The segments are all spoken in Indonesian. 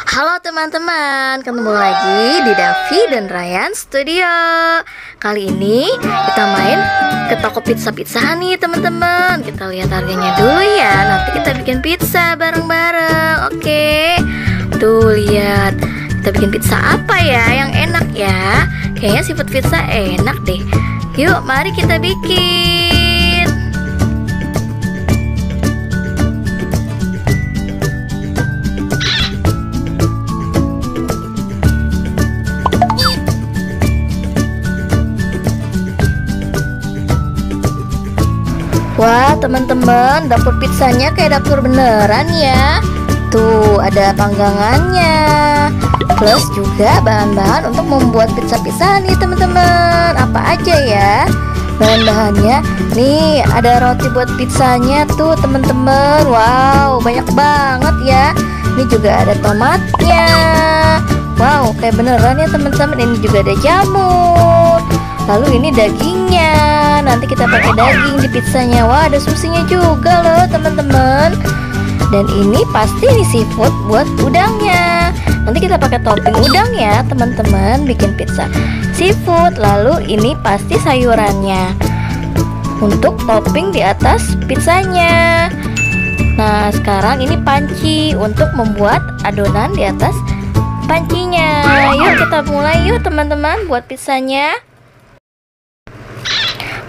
Halo teman-teman, ketemu lagi di Davi dan Ryan Studio. Kali ini kita main ke toko pizza-pizza nih teman-teman. Kita lihat harganya dulu ya. Nanti kita bikin pizza bareng-bareng. Oke. Tuh lihat, kita bikin pizza apa ya yang enak ya? Kayaknya seafood pizza enak deh. Yuk, mari kita bikin. Wah teman-teman, dapur pizzanya kayak dapur beneran ya. Tuh ada panggangannya, plus juga bahan-bahan untuk membuat pizza-pizza nih teman-teman. Apa aja ya bahan-bahannya? Nih ada roti buat pizzanya tuh teman-teman. Wow banyak banget ya. Ini juga ada tomatnya. Wow kayak beneran ya teman-teman. Ini juga ada jamur. Lalu ini dagingnya, nanti kita pakai daging di pizzanya. Wah ada susinya juga loh teman-teman. Dan ini pasti ini seafood buat udangnya. Nanti kita pakai topping udang ya teman-teman, bikin pizza seafood. Lalu ini pasti sayurannya untuk topping di atas pizzanya. Nah sekarang ini panci untuk membuat adonan di atas pancinya. Yuk kita mulai yuk teman-teman buat pizzanya.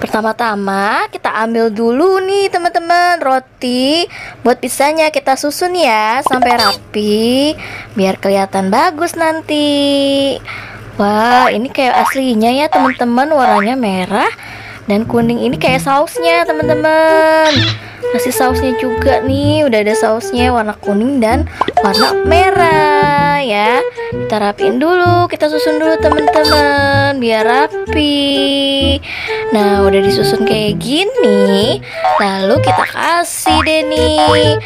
Pertama-tama kita ambil dulu nih teman-teman roti buat pizzanya, kita susun ya sampai rapi biar kelihatan bagus nanti. Wah ini kayak aslinya ya teman-teman, warnanya merah dan kuning. Ini kayak sausnya teman-teman. Kasih sausnya juga nih, udah ada sausnya warna kuning dan warna merah ya. Kita rapiin dulu, kita susun dulu teman-teman biar rapi. Nah udah disusun kayak gini, lalu kita kasih deh nih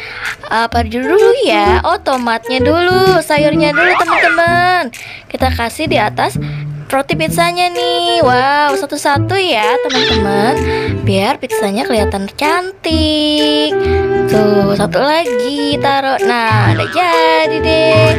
apa dulu ya? Oh tomatnya dulu, sayurnya dulu teman-teman. Kita kasih di atas roti pizzanya nih. Wow satu-satu ya teman-teman biar pizzanya kelihatan cantik. Tuh satu lagi taruh. Nah udah jadi deh.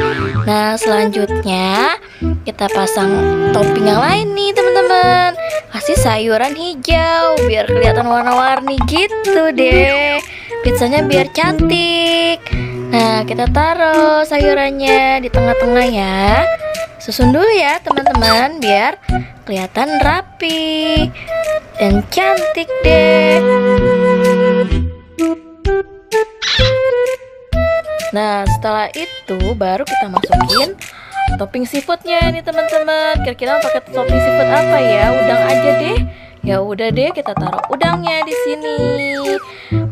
Nah selanjutnya kita pasang topping yang lain nih teman-teman. Kasih sayuran hijau biar kelihatan warna-warni gitu deh. Pizzanya biar cantik. Nah kita taruh sayurannya di tengah-tengah ya. Susun dulu ya teman-teman biar kelihatan rapi dan cantik deh. Nah setelah itu baru kita masukin topping seafoodnya nih teman-teman. Kira-kira pakai topping seafood apa ya? Udang aja deh. Ya udah deh kita taruh udangnya di sini.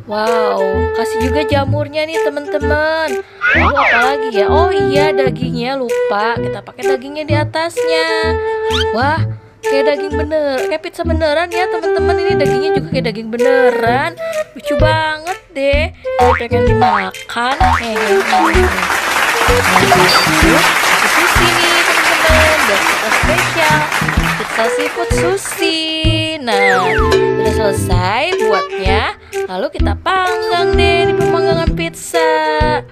Wow, kasih juga jamurnya nih teman-teman. Lalu apa lagi ya? Oh iya dagingnya lupa. Kita pakai dagingnya di atasnya. Wah, kayak daging bener, kayak pizza beneran ya teman-teman. Ini dagingnya juga kayak daging beneran. Lucu banget deh. Kayak pengen dimakan. Sushi nih teman-teman. Dan kita spesial pizza seafood sushi. Nah, udah selesai buatnya. Lalu kita panggang deh di pemanggangan pizza.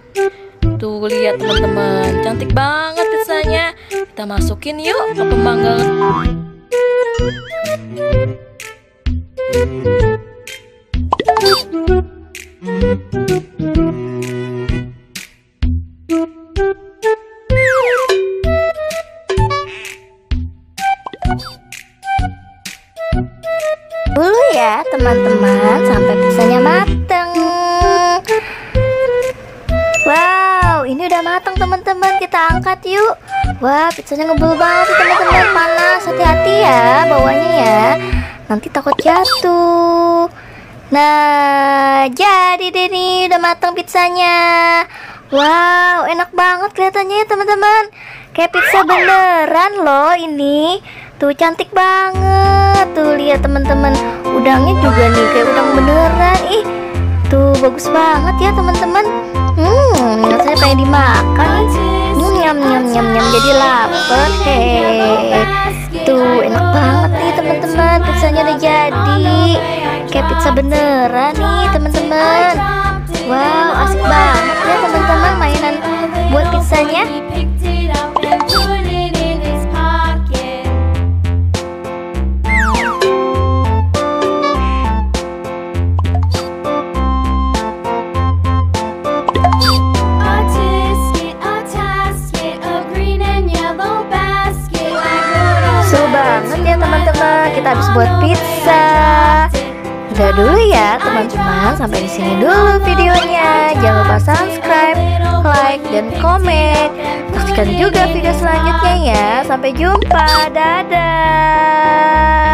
Tuh lihat teman-teman, cantik banget pizzanya. Kita masukin yuk ke pemanggangan. Dulu ya teman-teman sampai pizzanya mateng. Wow ini udah matang teman-teman, kita angkat yuk. Wah pizzanya ngebul banget teman-teman, panas, hati-hati ya bawahnya ya, nanti takut jatuh. Nah jadi deh nih udah matang pizzanya. Wow enak banget kelihatannya ya teman-teman, kayak pizza beneran loh ini. Tuh cantik banget. Tuh lihat teman-teman, udangnya juga nih kayak udang beneran. Ih, tuh bagus banget ya teman-teman. Saya pengen dimakan. Nyam nyam nyam nyam jadi lapar. Tuh enak banget nih teman-teman. Pizzanya udah jadi. Kayak pizza beneran nih teman-teman. Wow, asik banget ya teman-teman mainan buat pizzanya. Seru banget ya teman-teman, kita habis buat pizza. Udah dulu ya teman-teman, sampai di sini dulu videonya. Jangan lupa subscribe, like, dan komen. Saksikan juga video selanjutnya ya. Sampai jumpa, dadah.